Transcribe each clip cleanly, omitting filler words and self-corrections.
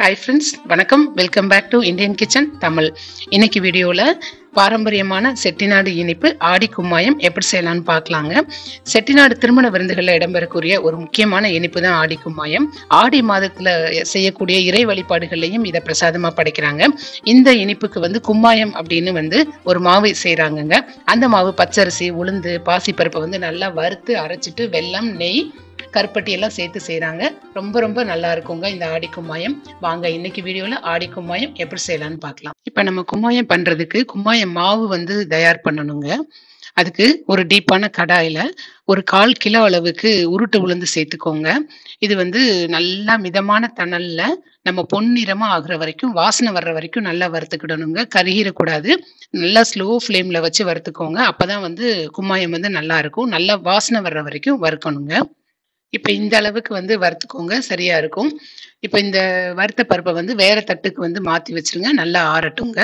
Hi friends, வணக்கம். Welcome back to Indian kitchen Tamil. இன்னைக்கு வீடியோவில் பாரம்பரியமான செட்டிநாடு இனிப்பு ஆடி கும்மாயம் எப்படி செய்யலாம்னு பார்க்கலாங்க. செட்டிநாடு திருமண விருந்துகளில் இடம்பெறக்கூடிய ஒரு முக்கியமான இனிப்பு தான் ஆடி கும்மாயம். ஆடி மாதத்தில் செய்யக்கூடிய இறை வழிபாடுகள்லையும் இதை பிரசாதமாக படைக்கிறாங்க. இந்த இனிப்புக்கு கும்மாயம் அப்படின்னு ஒரு மாவு செய்கிறாங்கங்க. அந்த மாவு பச்சரிசி, உளுந்து, பாசிப்பருப்பை நல்லா வறுத்து அரைச்சிட்டு வெல்லம், நெய், கருப்பட்டி எல்லாம் சேர்த்து செய்யறாங்க. ரொம்ப ரொம்ப நல்லா இருக்குங்க இந்த ஆடி கும்மாயம். வாங்க இன்னைக்கு வீடியோல ஆடி கும்மாயம் எப்படி செய்யலாம்னு பார்க்கலாம். இப்ப நம்ம கும்மாயம் பண்றதுக்கு கும்மாயம் மாவு தயார் பண்ணணுங்க. அதுக்கு ஒரு டீப்பான கடாயில ஒரு 1/4 கிலோ அளவுக்கு உருட்டு உளுந்து சேர்த்துக்கோங்க. இது நல்லா மிதமான தணல்ல நம்ம பொன்னிறமா ஆகுற வரைக்கும், வாசனை வர்ற வரைக்கும் நல்லா வறுத்துக்கிடணுங்க. கருகிடக்கூடாது. நல்லா ஸ்லோ ஃப்ளேம்ல வச்சு வறுத்துக்கோங்க. அப்பதான் கும்மாயம் நல்லா இருக்கும். நல்லா வாசனை வர்ற வரைக்கும் வறுக்கணுங்க. இப்ப இந்த அளவுக்கு வறுத்துக்கோங்க, சரியா இருக்கும். இப்ப இந்த வறுத்த பருப்பை வேற தட்டுக்கு மாத்தி வச்சிருங்க. நல்லா ஆறட்டுங்க.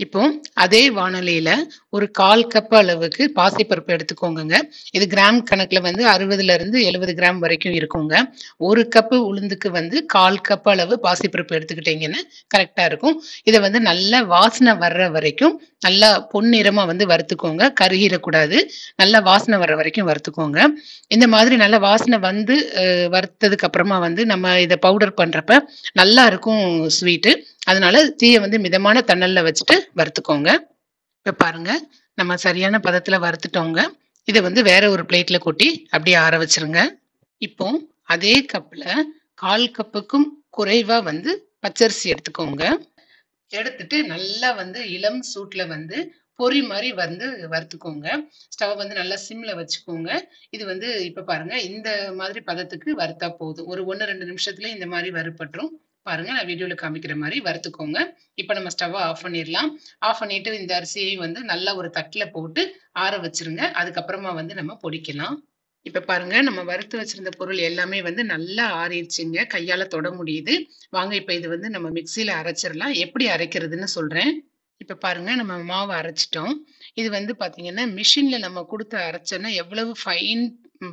இப்போ அதே வானலியில ஒரு 1/4 கப் அளவுக்கு பாசிப்பருப்பு எடுத்துக்கோங்க. இது கிராம் கணக்குல 60 இருந்து 70 கிராம் வரைக்கும் இருக்குங்க. ஒரு கப்பு உளுந்துக்கு 1/4 கப் அளவு பாசிப்பருப்பு எடுத்துக்கிட்டீங்கன்னா கரெக்டா இருக்கும். இதை நல்லா வாசனை வர்ற வரைக்கும் நல்லா பொன்னிறமா வறுத்துக்கோங்க. கருகிடக்கூடாது. நல்லா வாசனை வர்ற வரைக்கும் வறுத்துக்கோங்க. இந்த மாதிரி நல்ல வாசனை வறுத்ததுக்கு அப்புறமா நம்ம இதை பவுடர் பண்றப்ப நல்லா இருக்கும் ஸ்வீட்டு. அதனால தீயை மிதமான தணல்ல வச்சுட்டு வறுத்துக்கோங்க. இப்ப பாருங்க, நம்ம சரியான பதத்துல வறுத்துட்டோங்க. இதை வேற ஒரு பிளேட்ல கொட்டி அப்படியே ஆற வச்சிருங்க. இப்போ அதே கப்ல 1/4 கப்புக்கும் குறைவா பச்சரிசி எடுத்துக்கோங்க. எடுத்துட்டு நல்லா இளம் சூட்ல பொரி மாதிரி வறுத்துக்கோங்க. ஸ்டவ் நல்லா சிம்ல வச்சுக்கோங்க. இது இப்ப பாருங்க, இந்த மாதிரி பதத்துக்கு வறுத்தா போதும். ஒரு 1-2 நிமிஷத்துல இந்த மாதிரி வறுபட்டுரும். பாருங்க, நான் வீடியோல காமிக்கிற மாதிரி வறுத்துக்கோங்க. இப்ப நம்ம ஸ்டவ் ஆஃப் பண்ணிடலாம். ஆஃப் பண்ணிட்டு இந்த அரிசியை நல்லா ஒரு தட்டுல போட்டு ஆற வச்சிருங்க. அதுக்கப்புறமா நம்ம பொடிக்கலாம். இப்ப பாருங்க, நம்ம வறுத்து வச்சிருந்த பொருள் எல்லாமே நல்லா ஆறிடுச்சுங்க. கையால தொட முடியுது. வாங்க இப்ப இது நம்ம மிக்சியில அரைச்சிடலாம். எப்படி அரைக்கிறதுன்னு சொல்றேன். இப்ப பாருங்க, நம்ம மாவு அரைச்சிட்டோம். இது பாத்தீங்கன்னா மிஷின்ல நம்ம கொடுத்து அரைச்சோன்னா எவ்வளவு ஃபைன்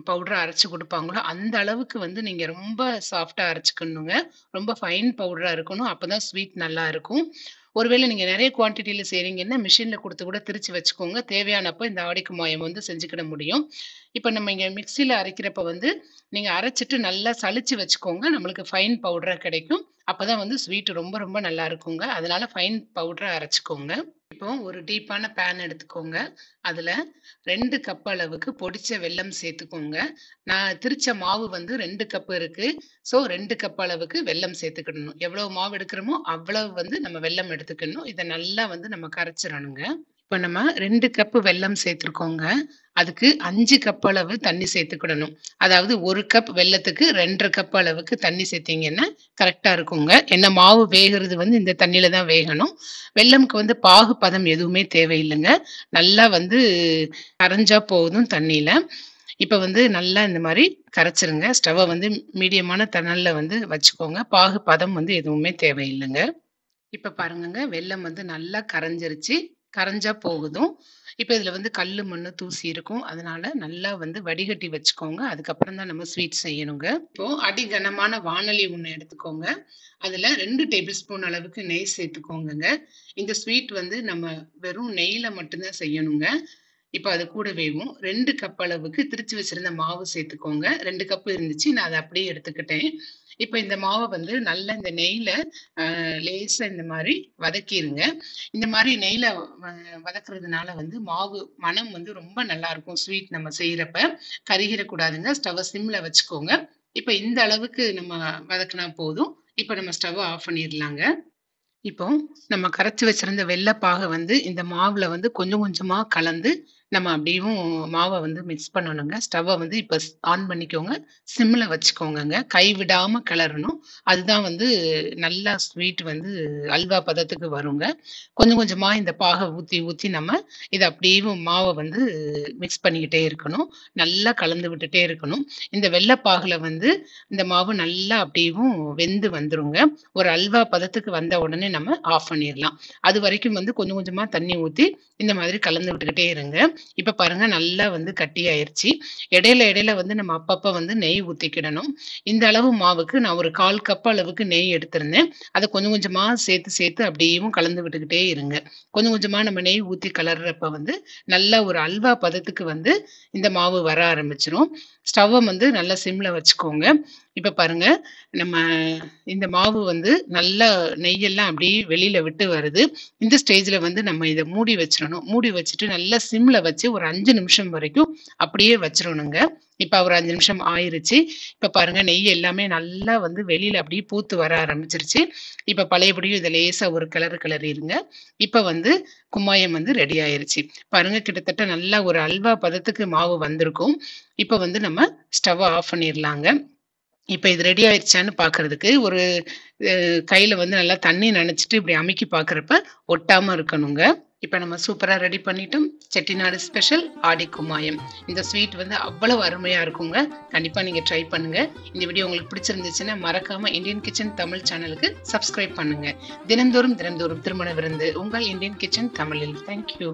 பவுடரா அரைச்சு கொடுப்பாங்களோ அந்த அளவுக்கு நீங்க ரொம்ப சாஃப்டா அரைச்சுக்கணுங்க. ரொம்ப ஃபைன் பவுடரா இருக்கணும். அப்பதான் ஸ்வீட் நல்லா இருக்கும். ஒருவேளை நீங்க நிறைய குவான்டிட்டியில செய்றீங்கன்னா மிஷின்ல கொடுத்து கூட திரிச்சு வச்சுக்கோங்க. தேவையானப்ப இந்த ஆடி கும்மாயம் செஞ்சுக்கிட முடியும். இப்ப நம்ம இங்க மிக்சியில அரைக்கிறப்ப நீங்க அரைச்சிட்டு நல்லா சலிச்சு வச்சுக்கோங்க. நம்மளுக்கு ஃபைன் பவுடரா கிடைக்கும். அப்பதான் ஸ்வீட் ரொம்ப ரொம்ப நல்லா இருக்குங்க. அதனால ஃபைன் பவுடரா அரைச்சுக்கோங்க. இப்போ ஒரு டீப்பான பேன் எடுத்துக்கோங்க. அதுல 2 கப் அளவுக்கு பொடிச்ச வெல்லம் சேர்த்துக்கோங்க. நான் திரிச்ச மாவு 2 கப் இருக்கு. சோ 2 கப் அளவுக்கு வெல்லம் சேர்த்துக்கிடணும். எவ்வளவு மாவு எடுக்கிறோமோ அவ்வளவு நம்ம வெல்லம் எடுத்துக்கணும். இதை நல்லா நம்ம கரைச்சிடணுங்க. இப்ப நம்ம 2 கப் வெல்லம் சேர்த்திருக்கோங்க. அதுக்கு 5 கப் அளவு தண்ணி சேர்த்துக்கிடணும். அதாவது 1 கப் வெல்லத்துக்கு 2.5 கப் அளவுக்கு தண்ணி சேர்த்தீங்கன்னா கரெக்டா இருக்குங்க. என்ன மாவு வேகிறது இந்த தண்ணியில தான் வேகணும். வெல்லம்க்கு பாகு பதம் எதுவுமே தேவையில்லைங்க. நல்லா கரைஞ்சா போதும் தண்ணியில. இப்ப நல்லா இந்த மாதிரி கரைச்சிருங்க. ஸ்டவ் மீடியமான தணல்ல வச்சுக்கோங்க. பாகு பதம் எதுவுமே தேவையில்லைங்க. இப்ப பாருங்கங்க, வெல்லம் நல்லா கரைஞ்சிருச்சு. கரைஞ்சா போகுதும். இப்ப இதுல கல்லு, மண்ணு, தூசி இருக்கும். அதனால நல்லா வடிகட்டி வச்சுக்கோங்க. அதுக்கப்புறம் தான் நம்ம ஸ்வீட் செய்யணுங்க. இப்போ அடி கனமான வானொலி ஒண்ணு எடுத்துக்கோங்க. அதுல 2 டேபிள் ஸ்பூன் அளவுக்கு நெய் சேர்த்துக்கோங்க. இந்த ஸ்வீட் நம்ம வெறும் நெய்ல மட்டும்தான் செய்யணுங்க. இப்ப அது கூடவேவும் 2 கப் அளவுக்கு திரிச்சு வச்சிருந்த மாவு சேர்த்துக்கோங்க. 2 கப் இருந்துச்சு, நான் அதை அப்படியே எடுத்துக்கிட்டேன். இப்ப இந்த மாவை நல்லா இந்த நெய்ல லேசா இந்த மாதிரி வதக்கிருங்க. இந்த மாதிரி நெய்ல வதக்குறதுனால மாவு மனம் ரொம்ப நல்லா இருக்கும். ஸ்வீட் நம்ம செய்யறப்ப கருகிடக்கூடாதுங்க. ஸ்டவ் சிம்ல வச்சுக்கோங்க. இப்ப இந்த அளவுக்கு நம்ம வதக்குனா போதும். இப்ப நம்ம ஸ்டவ் ஆஃப் பண்ணிடலாங்க. இப்போ நம்ம கரைச்சு வச்சிருந்த வெல்லப்பாக இந்த மாவுல கொஞ்சம் கொஞ்சமா கலந்து நம்ம அப்படியும் மாவை மிக்ஸ் பண்ணணுங்க. ஸ்டவ்வை இப்ப ஆன் பண்ணிக்கோங்க. சிம்ல வச்சுக்கோங்க. கை விடாம கிளறணும். அதுதான் நல்லா ஸ்வீட் அல்வா பதத்துக்கு வருங்க. கொஞ்சம் கொஞ்சமா இந்த பாகை ஊத்தி ஊத்தி நம்ம இதை அப்படியும் மாவை மிக்ஸ் பண்ணிக்கிட்டே இருக்கணும். நல்லா கலந்து விட்டுட்டே இருக்கணும். இந்த வெல்லப்பாகுல இந்த மாவு நல்லா அப்படியும் வெந்து வந்துருங்க. ஒரு அல்வா பதத்துக்கு வந்த உடனே நம்ம ஆஃப் பண்ணிடலாம். அது வரைக்கும் கொஞ்சம் கொஞ்சமா தண்ணி ஊத்தி இந்த மாதிரி கலந்து விட்டுக்கிட்டே இருங்க. இப்ப பாருங்க நல்லா வந்து கட்டி ஆயிருச்சு. இடையில இடையில வந்து நம்ம அப்பப்ப வந்து நெய் ஊத்திக்கிடணும். இந்த அளவு மாவுக்கு நான் ஒரு 1/4 கப் அளவுக்கு நெய் எடுத்திருந்தேன். அத கொஞ்சம் கொஞ்சமா சேர்த்து சேர்த்து அப்படியேவும் கலந்து விட்டுக்கிட்டே இருங்க. கொஞ்சம் கொஞ்சமா நம்ம நெய் ஊத்தி கலர்றப்ப வந்து நல்ல ஒரு அல்வா பதத்துக்கு வந்து இந்த மாவு வர ஆரம்பிச்சுரும். ஸ்டவ்வ வந்து நல்லா சிம்ல வச்சுக்கோங்க. இப்ப பாருங்க, நம்ம இந்த மாவு வந்து நல்லா நெய்யெல்லாம் அப்படியே வெளியில விட்டு வருது. இந்த ஸ்டேஜ்ல வந்து நம்ம இத மூடி வச்சிரணும். மூடி வச்சுட்டு நல்லா சிம்ல வச்சு ஒரு 5 நிமிஷம் வரைக்கும் அப்படியே வச்சிரணுங்க. இப்ப ஒரு 5 நிமிஷம் ஆயிருச்சு. இப்ப பாருங்க நெய் எல்லாமே நல்லா வந்து வெளியில அப்படியே பூத்து வர ஆரம்பிச்சிருச்சு. இப்ப பழையபடியும் இத லேசா ஒரு கிளறிருங்க. இப்ப வந்து கும்மாயம் வந்து ரெடி ஆயிருச்சு. பாருங்க கிட்டத்தட்ட நல்லா ஒரு அல்வா பதத்துக்கு மாவு வந்திருக்கும். இப்ப வந்து நம்ம ஸ்டவ்வ ஆஃப் பண்ணிரலாங்க. இப்ப இது ரெடி ஆயிருச்சான்னு பார்க்கறதுக்கு ஒரு கையில வந்து நல்லா தண்ணி நனைச்சிட்டு இப்படி அமுக்கி பார்க்கறப்ப ஒட்டாம இருக்கணுங்க. இப்ப நம்ம சூப்பரா ரெடி பண்ணிட்டோம். செட்டிநாடு ஸ்பெஷல் ஆடி கும்மாயம். இந்த ஸ்வீட் வந்து அவ்வளவு அருமையா இருக்குங்க. கண்டிப்பா நீங்க ட்ரை பண்ணுங்க. இந்த வீடியோ உங்களுக்கு பிடிச்சிருந்துச்சுன்னா மறக்காம இந்தியன் கிச்சன் தமிழ் சேனலுக்கு சப்ஸ்கிரைப் பண்ணுங்க. தினந்தோறும் திருமண விருந்து உங்கள் இந்தியன் கிச்சன் தமிழில். தேங்க்யூ.